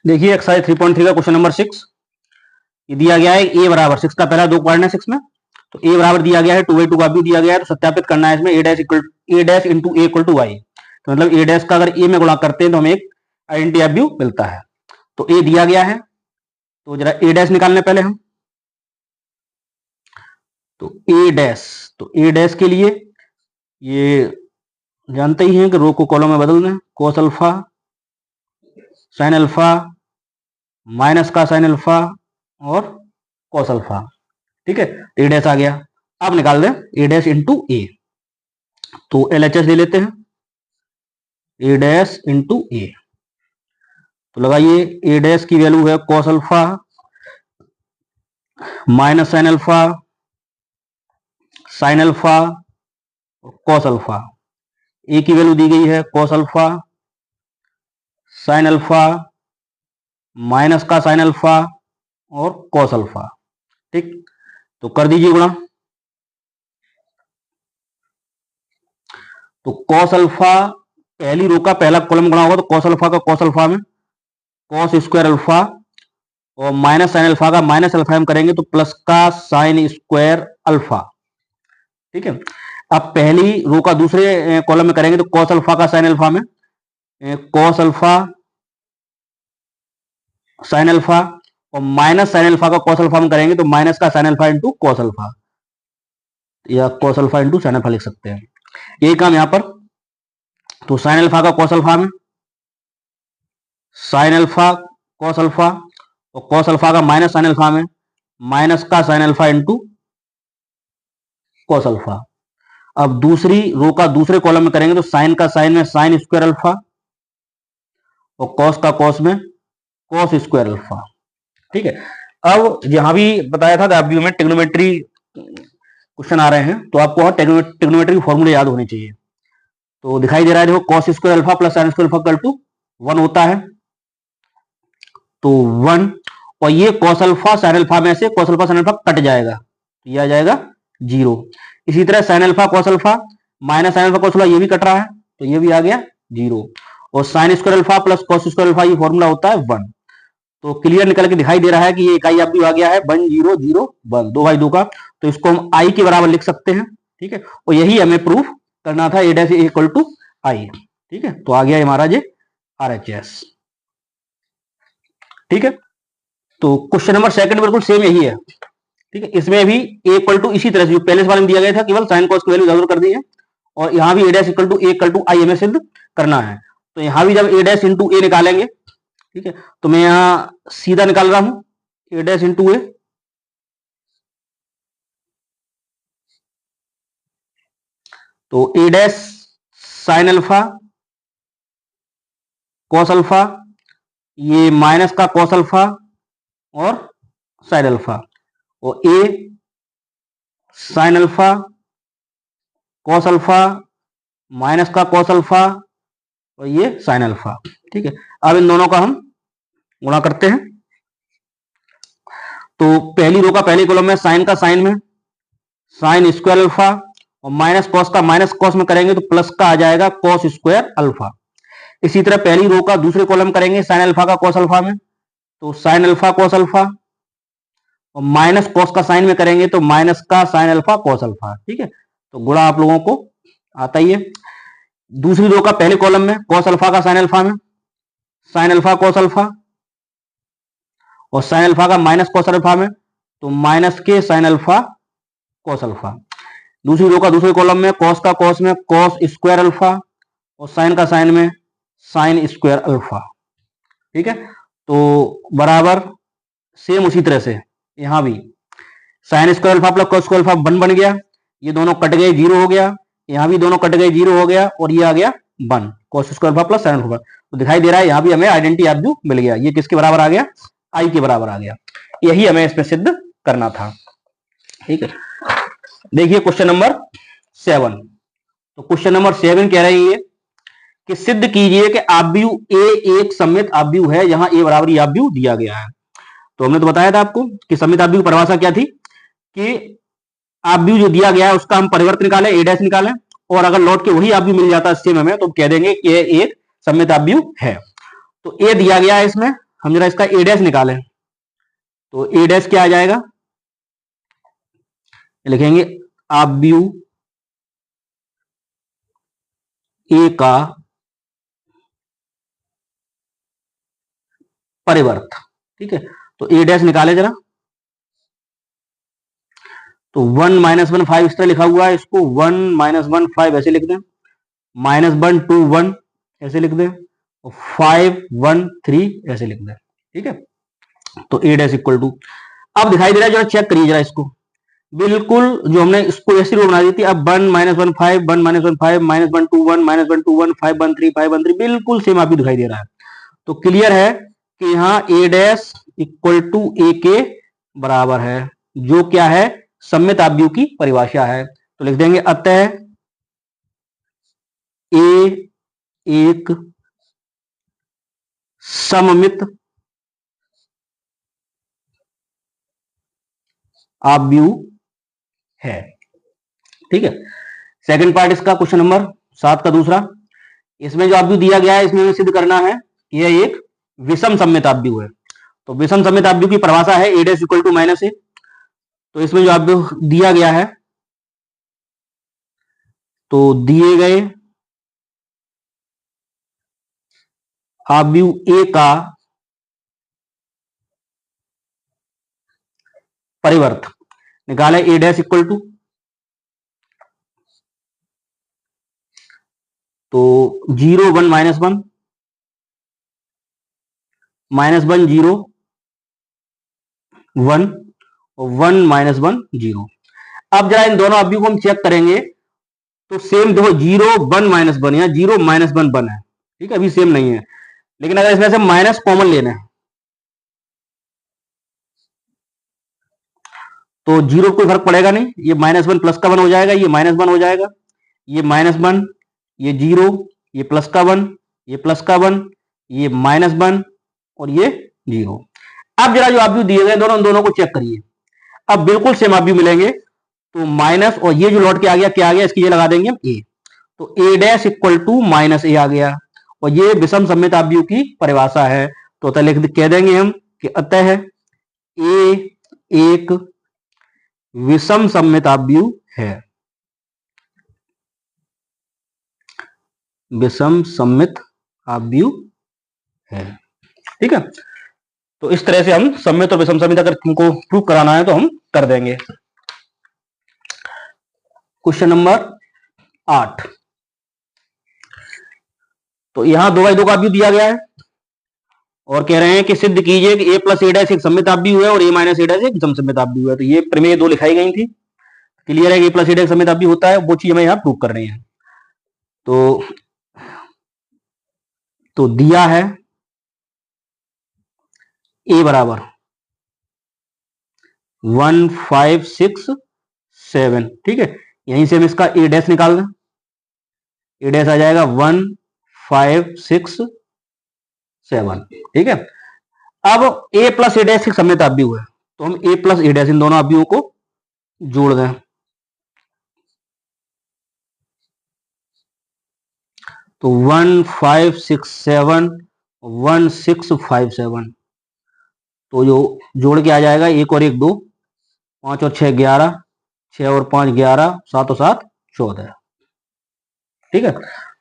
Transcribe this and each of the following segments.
देखिए एक्सरसाइज 3.3 का question number 6 ये दिया गया है ए बराबर 6 का पहला 2 क्वाड्रेंट है 6 में, तो ए बराबर दिया गया है 2/2 का भी दिया गया है, तो सत्यापित करना है इसमें A dash into A equal to Y. तो मतलब ए डैश का अगर ए में गुणा करते हैं तो हमें एक आइडेंटिटी एब्यू मिलता है। तो ए दिया गया है, तो जरा ए डैश निकालने पहले हम। तो ए डैश के लिए ये जानते ही हैं कि रो को कॉलम में बदल दें, cos alpha sine alpha minus का साइन अल्फा और कॉस अल्फा। ठीक है, ए डैश आ गया। अब निकाल दें ए डैश इंटू ए, तो एलएचएस ले लेते हैं, ए डैश इंटू ए। तो लगाइए ए डैश की वैल्यू है cos alpha minus sine alpha और कॉस अल्फा। ए की वैल्यू दी गई है cos alpha sine alpha minus का साइन अल्फा और कॉस अल्फा। ठीक, तो कर दीजिए गुणा। तो कॉस अल्फा पहली रो का पहला कॉलम गुणा होगा, तो कॉस अल्फा का कॉस अल्फा में कॉस स्क्वायर अल्फा और माइनस साइन अल्फा का माइनस अल्फा हम करेंगे तो प्लस का साइन स्क्वायर अल्फा। ठीक है, अब पहली रो का दूसरे कॉलम में करेंगे तो कॉस अल्फा का साइन अल्फा में कॉस अल्फा साइन अल्फा और माइनस साइन अल्फा का कॉस अल्फा में करेंगे तो माइनस का sine alpha into cos alpha या cos alpha into sine alpha लिख सकते हैं। यही काम यहां पर, तो साइन अल्फा का कॉस अल्फा में साइन अल्फा कॉस अल्फा और कॉस अल्फा का माइनस साइन अल्फा में माइनस का sine alpha into cos alpha. अब दूसरी रो का दूसरे कॉलम में करेंगे तो साइन का साइन में साइन स्क्वायर अल्फा और कॉस का कॉस में कॉस स्क्वायर अल्फा। ठीक है, अब यहां भी बताया था कि आप में ट्रिग्नोमेट्री क्वेश्चन आ रहे हैं तो आपको ट्रिग्नोमेट्री के फॉर्मूले याद होने चाहिए। तो दिखाई दे रहा है देखो cos square alpha plus sine square alpha equal to 1 होता है, तो 1 और ये कॉस अल्फा साइन अल्फा में से cos alpha sine alpha cut जाएगा तो ये आ जाएगा 0। इसी तरह sign alpha cos alpha minus sine alpha cos alpha ये भी कट रहा है तो ये भी आ गया 0 और sign square alpha plus cos square alpha ये फॉर्मूला होता है 1। तो क्लियर निकल के दिखाई दे रहा है कि ये इकाई एब्यू आ गया है 1 0 0 1 2/2 का, तो इसको हम आई के बराबर लिख सकते हैं। ठीक है, और यही हमें प्रूफ करना था ए डैश इक्वल टू आई। ठीक है, तो आ गया हमारा ये आरएचएस। ठीक है, तो क्वेश्चन नंबर सेकंड बिल्कुल सेम यही है। ठीक है, इसमें भी ए इक्वल टू इसी तरह से जो पहले वाले में दिया गया था केवल साइन कॉस की वैल्यू इधर कर दी है और यहाँ भी A dash equal to A equal to I हमें सिद्ध करना है। तो यहाँ भी जब ए डैश इंटू ए निकालेंगे, ठीक है, तो मैं यहां सीधा निकाल रहा हूं ए डैश इंटू ए। तो A dash sine alpha cos alpha ये माइनस का कॉस अल्फा और साइन अल्फा और A sine alpha cos alpha minus का कॉस अल्फा और ये साइन अल्फा। ठीक है, अब इन दोनों का हम गुणा करते हैं। तो पहली रो का पहले कॉलम में साइन का साइन में साइन स्क्वायर अल्फा और माइनस कॉस का माइनस कॉस में करेंगे तो प्लस का आ जाएगा कॉस स्क्वायर अल्फा। इसी तरह पहली रो का दूसरे कॉलम करेंगे साइन अल्फा का कॉस अल्फा में तो साइन अल्फा कॉस अल्फा और माइनस कॉस का साइन में करेंगे तो माइनस का साइन अल्फा कॉस अल्फा। ठीक है, तो गुणा आप लोगों को आता ही है। दूसरी रो का पहले कॉलम में कॉस अल्फा का साइन अल्फा में साइन अल्फा कॉस अल्फा और साइन अल्फा का माइनस कॉस अल्फा में तो माइनस के साइन अल्फा कॉस अल्फा। दूसरी रो का दूसरे कॉलम में कॉस का कॉस में कॉस स्क्वायर अल्फा और साइन का साइन में साइन स्क्वायर अल्फा। ठीक है, तो बराबर सेम उसी तरह से यहां भी sign square alpha plus cos square alpha 1 बन गया, ये दोनों कट गए 0 हो गया, यहां भी दोनों कट गए 0 हो गया और ये आ गया 1 cos square alpha plus sine alpha. तो दिखाई दे रहा है यहां भी हमें आइडेंटिटी एब्यू मिल गया, ये किसके बराबर आ गया आई के बराबर आ गया। यही हमें इसमें सिद्ध करना था। ठीक है, देखिए क्वेश्चन नंबर 7। तो क्वेश्चन नंबर 7 कह रही है कि सिद्ध कीजिए कि आव्यूह ए एक सममित आव्यूह है, यहां ए बराबर आव्यूह दिया गया है। तो हमने तो बताया था आपको कि सममित आव्यूह की परिभाषा क्या थी कि आव्यूह जो दिया गया है उसका हम परिवर्त निकालें ए डैश निकालें और अगर लौट के वही आव्यूह मिल जाता है सेम हमें तो कह देंगे कि ये एक सममित आव्यूह है। तो ए दिया गया है इसमें हम जरा इसका ए डैश निकालें, तो ए डैश क्या आ जाएगा, लिखेंगे आव्यूह ए का परिवर्त। ठीक है, तो ए डैश निकाले जरा, तो 1 - 1 5 इस तरह लिखा हुआ है, इसको 1 - 1 5 ऐसे लिख दें, -1 2 1 ऐसे लिख दें, और 5 1 3 ऐसे लिख दें। ठीक है, तो ए डैश इक्वल टू, अब दिखाई दे रहा है, जरा चेक करिए जरा इसको, बिल्कुल जो हमने इसको ऐसी रो बना दी थी, अब 1 - 1 5 -1 -1 2 1 -1 2 1 5 1 3 5 1 3 बिल्कुल सेम आपको दिखाई दे रहा है। तो क्लियर है कि यहाँ ए डैश इक्वल टू ए के बराबर है, जो क्या है, सममित आव्यूह की परिभाषा है। तो लिख देंगे अतः ए एक सममित आव्यूह है। ठीक है, सेकंड पार्ट इसका क्वेश्चन नंबर 7 का दूसरा, इसमें जो आव्यूह दिया गया है इसमें हमें सिद्ध करना है कि यह एक विषम सममित आव्यूह है। तो विषम सममित आव्यूह की परिभाषा है ए डैश इक्वल टू माइनस ए। तो इसमें जो आव्यूह दिया गया है, तो दिए गए आव्यूह ए का परिवर्त निकाले ए डैश इक्वल टू, तो 0 1 -1 -1 0 1 और 1 -1 0। अब जरा इन दोनों आव्यूह को हम चेक करेंगे, तो सेम देखो 0 1 -1 या 0 -1 1 है। ठीक है, अभी सेम नहीं है, लेकिन अगर इसमें से माइनस कॉमन लेना है तो 0 कोई फर्क पड़ेगा नहीं, ये -1 प्लस का 1 हो जाएगा, ये -1 हो जाएगा, ये -1, ये 0, ये प्लस का 1, ये प्लस का 1, ये -1 और ये 0। अब जरा जो आव्यूह दिए गए दोनों को चेक करिए, अब बिल्कुल सेम आव्यूह मिलेंगे, तो माइनस और ये जो लौट के आ गया क्या आ गया, इसकी ये लगा देंगे हम ए, तो A dash equal to minus ए आ गया, और ये विषम सममित आव्यूह की परिभाषा है। तो कह देंगे हम कि अतः ए एक विषम सममित आव्यूह है, विषम सममित आव्यूह है। ठीक है, तो इस तरह से हम सममित और विषम सममित अगर तुमको प्रूव कराना है तो हम कर देंगे। क्वेश्चन नंबर 8, तो यहां 2/2 का आव्यूह दिया गया है और कह रहे हैं कि सिद्ध कीजिए कि a प्लस ए डैश एक सममित आव्यूह है और a माइनस ए डैश एक विषम सममित आव्यूह है। तो ये प्रमेय 2 लिखाई गई थी, क्लियर है कि a प्लस ए डैश सममित आव्यूह होता है, वो चीज हमें यहां प्रूव कर रही है। तो दिया है a बराबर 1 5 6 7। ठीक है, यहीं से हम इसका ए डैश निकाल दें, ए डैश आ जाएगा 1 5 6 7। ठीक है, अब a प्लस ए डैश एक सममित आव्यूह है, तो हम a plus A dash in दोनों आव्यूहों को जोड़ दें, तो 1 5 6 7 1 6 5 7, तो जो जोड़ के आ जाएगा 1 और 1 2, 5 और 6 11, 6 और 5 11, 7 और 7 14। ठीक है,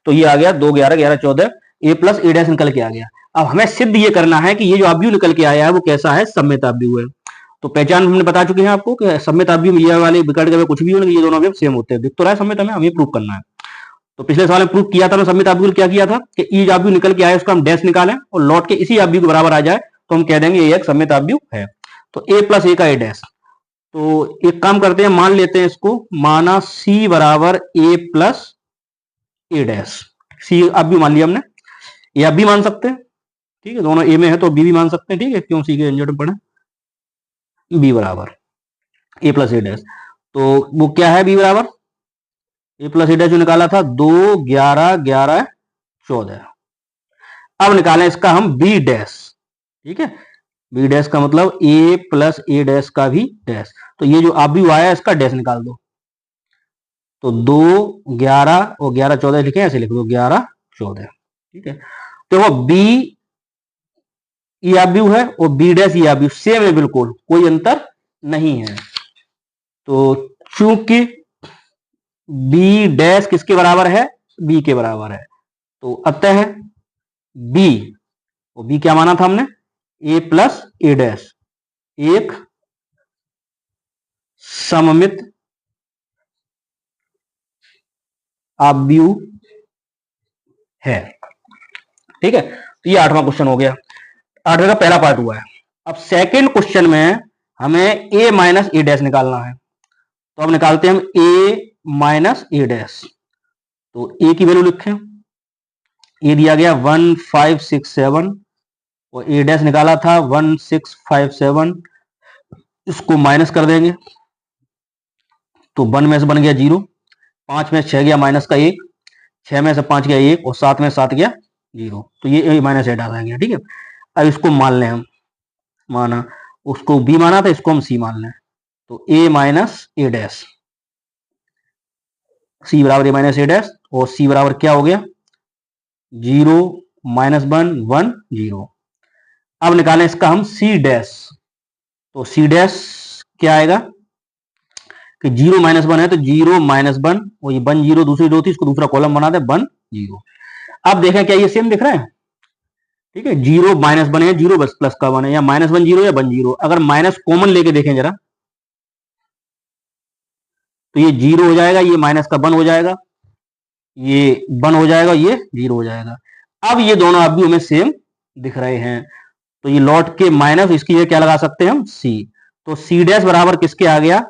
तो ये आ गया 2 11 11 14, ए प्लस ए डैश निकल के आ गया। अब हमें सिद्ध ये करना है कि ये जो आव्यूह निकल के आया है वो कैसा है, सममित आव्यूह है। तो पहचान हमने बता चुके हैं आपको कि सममित आव्यूह में ये वाले विकर्ण के कुछ भी हो, ये दोनों अवयव सेम होते हैं, दिख तो रहा है सममित, हमें प्रूव करना है। तो पिछले सवाल में प्रूव किया था ना सममित आव्यूह क्या किया था कि ई आव्यूह निकल के आया उसका हम डैश निकालें और लौट के इसी आव्यूह के बराबर आ जाए तो हम कह देंगे ये एक सममित आव्यूह है। तो ए प्लस ए का ए डैश, तो एक काम करते हैं, मान लेते हैं इसको, माना सी बराबर ए प्लस ए डैश, सी आव्यूह मान लिया हमने, ए आप भी मान सकते हैं। ठीक है, दोनों ए में है तो बी भी मान सकते हैं। ठीक है, क्यों सी के झंझट में पड़े, बी बराबर ए प्लस ए डैश, तो वो क्या है, बी बराबर ए प्लस ए डैश जो निकाला था 2 11 11 14। अब निकालें इसका हम बी डैश। ठीक है, बी डैश का मतलब ए प्लस ए डैश का भी डैश, तो ये जो आव्यूह आया इसका डैश निकाल दो, तो 2 11 और 11 14 लिखे, ऐसे लिख दो 11 14। ठीक है, तो वो बी ये आव्यूह है और बी डैश ये आव्यूह सेम है, बिल्कुल कोई अंतर नहीं है। तो चूंकि बी डैश किसके बराबर है, बी के बराबर है, तो अतः बी, और बी क्या माना था हमने, ए प्लस ए डैश एक सममित आव्यूह है। ठीक है, तो ये 8वां क्वेश्चन हो गया, 8वें का पहला पार्ट हुआ है। अब सेकंड क्वेश्चन में हमें ए माइनस ए डैश निकालना है, तो अब निकालते हैं हम ए माइनस ए डैश। तो ए की वैल्यू लिखें, ए दिया गया 1567 और ए डैश निकाला था 1657, इसको माइनस कर देंगे तो 1 में से बन गया 0, 5 में 6 गया माइनस का 1, 6 में से 5 गया 1 और 7 में 7 गया 0, तो ये ए माइनस ए डाला गया। ठीक है, अब इसको मान लें हम, माना उसको बी माना था, इसको हम सी मान लें, तो ए माइनस ए डैश, सी बराबर ए माइनस ए डैश, और सी बराबर क्या हो गया 0 माइनस 1 1 0। अब निकालें इसका हम सी डैश, तो सी डैश क्या आएगा कि 0 माइनस 1 है तो 0 माइनस 1, और ये 1 0 दूसरी रो थी, इसको दूसरा कॉलम बना दे 1 0। अब देखें क्या ये सेम दिख रहा है, ठीक है, 0 माइनस 1 है, 0 बस प्लस का 1 है, या माइनस 1 0 या 1 0। अगर माइनस कॉमन लेके देखें जरा, तो ये 0 हो जाएगा, ये माइनस का 1 हो जाएगा, ये 1 हो जाएगा, ये 0 हो जाएगा। अब ये दोनों अभी हमें सेम दिख रहे हैं, तो ये लौट के माइनस, इसकी जगह क्या लगा सकते हैं हम सी, तो सी डैश बराबर किसके आ गया,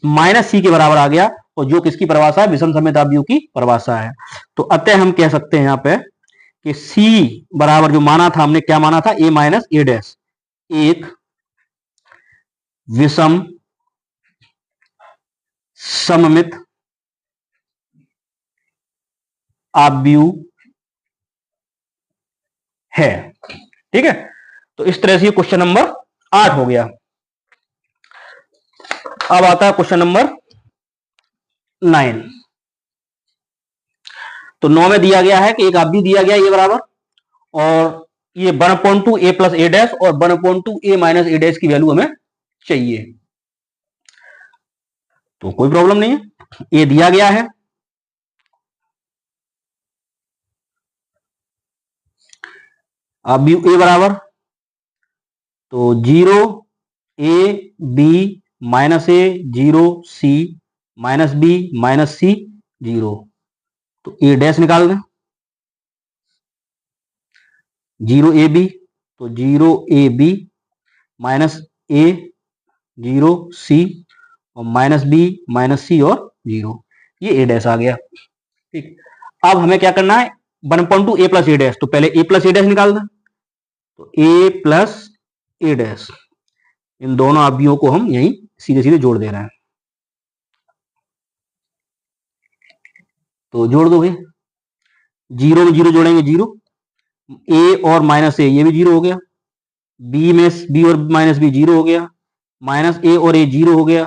माइनस सी के बराबर आ गया, और जो किसकी परिभाषा है, विषम समेत अवयव की परिभाषा है। तो अतः हम कह सकते हैं यहां पे कि सी बराबर जो माना था हमने, क्या माना था, ए माइनस ए डैश एक विषम सममित अवयव है। ठीक है, तो इस तरह से क्वेश्चन नंबर 8 हो गया। अब आता है क्वेश्चन नंबर 9। तो 9 में दिया गया है कि एक अवयव दिया गया ये बराबर, और ये 1/2 ए प्लस ए डैश और 1/2 ए माइनस ए डैश की वैल्यू हमें चाहिए। तो कोई प्रॉब्लम नहीं है, ये दिया गया है, अवयव ए बराबर, तो 0 A B minus A 0 C minus B minus C 0, तो ए डैश निकाल दें, 0 ए बी, तो 0 ए बी माइनस ए 0 सी और माइनस बी माइनस सी और 0, ये ए डैश आ गया। ठीक, अब हमें क्या करना है, 1/2 ए प्लस ए डैश, तो पहले ए प्लस ए डैश निकाल दें, तो ए प्लस ए डैश, इन दोनों अवयवों को हम यहीं सीधे सीधे जोड़ दे रहे हैं, तो जोड़ दो भाई, 0 में 0 जोड़ेंगे 0, ए और माइनस ए ये भी 0 हो गया, बी में बी और माइनस बी 0 हो गया, माइनस ए और ए 0 हो गया,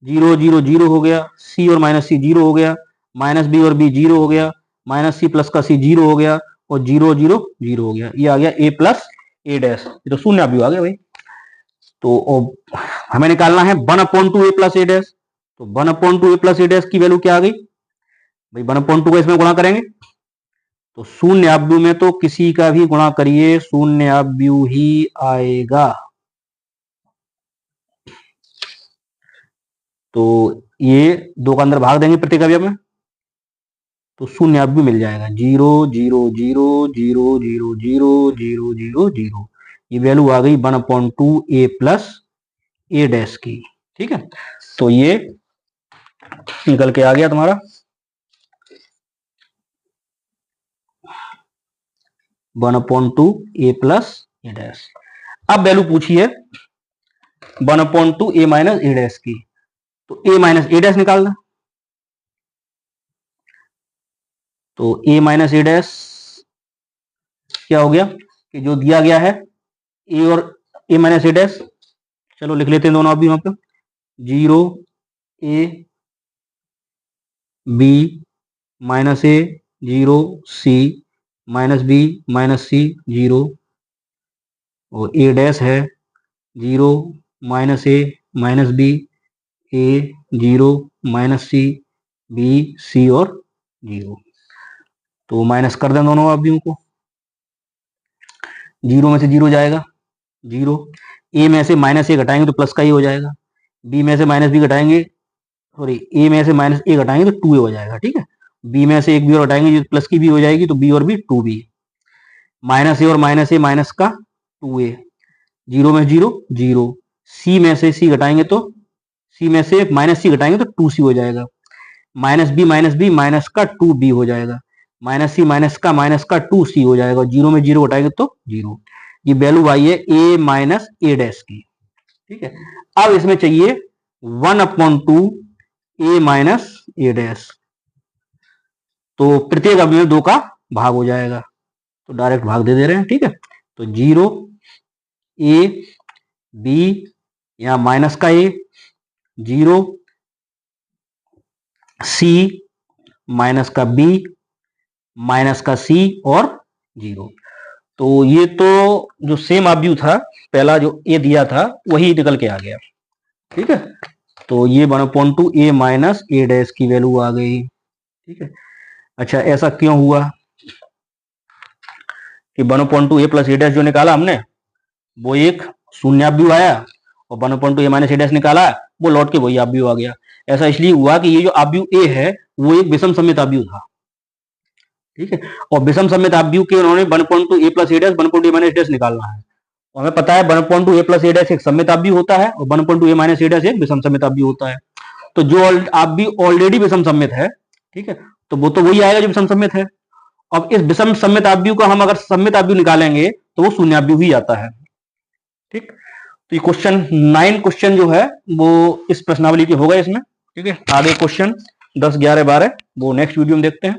0 0 0 हो गया, सी और माइनस सी 0 हो गया, माइनस बी और बी 0 हो गया, माइनस सी प्लस का सी 0 हो गया, और 0 0 0 हो गया, ये आ गया ए प्लस ए डैश, ये तो शून्य अवयव आ गया भाई। तो हमें निकालना है 1/2 ए प्लस ए डैश, तो 1/2 ए प्लस ए डैश की वैल्यू क्या आ गई भाई, 1/2 को इसमें गुणा करेंगे, तो शून्य अवयव में तो किसी का भी गुणा करिए शून्य अवयव ही आएगा, तो ये 2 का अंदर भाग देंगे प्रत्येक अवयव में, तो शून्य अवयव मिल जाएगा, 0 0 0 0 0 0 0 0 0, ये वैल्यू आ गई 1/2 ए प्लस ए डैश की। ठीक है, तो ये निकल के आ गया तुम्हारा 1/2 ए प्लस ए डैश। अब वैल्यू पूछी है 1/2 ए माइनस ए डैश की, तो ए माइनस ए डैश निकालना, तो ए माइनस ए डैश क्या हो गया कि जो दिया गया है ए और ए माइनस ए डैश, चलो लिख लेते हैं दोनों अभी वहां पे, 0 A B minus A 0 C minus B minus C 0, और ए डैश है 0 minus A minus B, A 0 minus C, B C और 0। तो माइनस कर दें दोनों अवयवों को, 0 में से 0 जाएगा 0, ए में से माइनस ए घटाएंगे तो प्लस का ही हो जाएगा, बी में से माइनस बी घटाएंगे, सॉरी ए में से माइनस ए घटाएंगे तो 2 ए हो जाएगा, ठीक है। बी में से एक बी और घटाएंगे तो प्लस की बी हो जाएगी, तो बी और बी 2b, माइनस ए और माइनस ए माइनस का 2a, 0 में 0 0, सी में से सी घटाएंगे तो सी में से माइनस सी घटाएंगे तो 2c हो जाएगा, माइनस बी माइनस का 2b हो जाएगा, माइनस सी माइनस का 2c हो जाएगा, 0 में 0 घटाएंगे तो 0। ये वैल्यू आई है a माइनस ए डैश की, ठीक है। अब इसमें चाहिए 1/2 a माइनस ए डैश, तो प्रत्येक अवयव में 2 का भाग हो जाएगा, तो डायरेक्ट भाग दे रहे हैं, ठीक है। तो 0 a b, यहां माइनस का a, 0 c माइनस का b माइनस का c और 0। तो ये तो जो सेम अवयव था पहला जो a दिया था वही निकल के आ गया, ठीक है। तो ये 1/2 a माइनस ए डैश की वैल्यू आ गई, ठीक है। अच्छा, ऐसा क्यों हुआ कि 1/2 a प्लस ए डैश जो निकाला हमने वो एक शून्य अवयव आया, और 1/2 a माइनस ए डैश निकाला वो लौट के वही अवयव आ गया। ऐसा इसलिए हुआ कि ये जो अवयव a है वो एक विषम सममित अवयव था, ठीक है। और विषम सममित अवयव के उन्होंने 1/2 a plus A dash 1/2 a minus A dash निकालना है, और हमें पता है 1/2 a प्लस ए डैश एक सममित अवयव होता है और 1/2 a माइनस ए डैश एक विषम सममित अवयव होता है। तो जो अवयव ऑलरेडी विषम सममित है, ठीक है, तो वो तो वही आएगा जो विषम सममित है। अब इस विषम सममित अवयव का हम अगर सममित अवयव निकालेंगे तो वो शून्य अवयव ही आता है, ठीक। तो ये क्वेश्चन 9 क्वेश्चन जो है वो इस प्रश्नावली के हो गए इसमें, ठीक है। आगे क्वेश्चन 10, 11, 12 वो नेक्स्ट वीडियो में देखते हैं।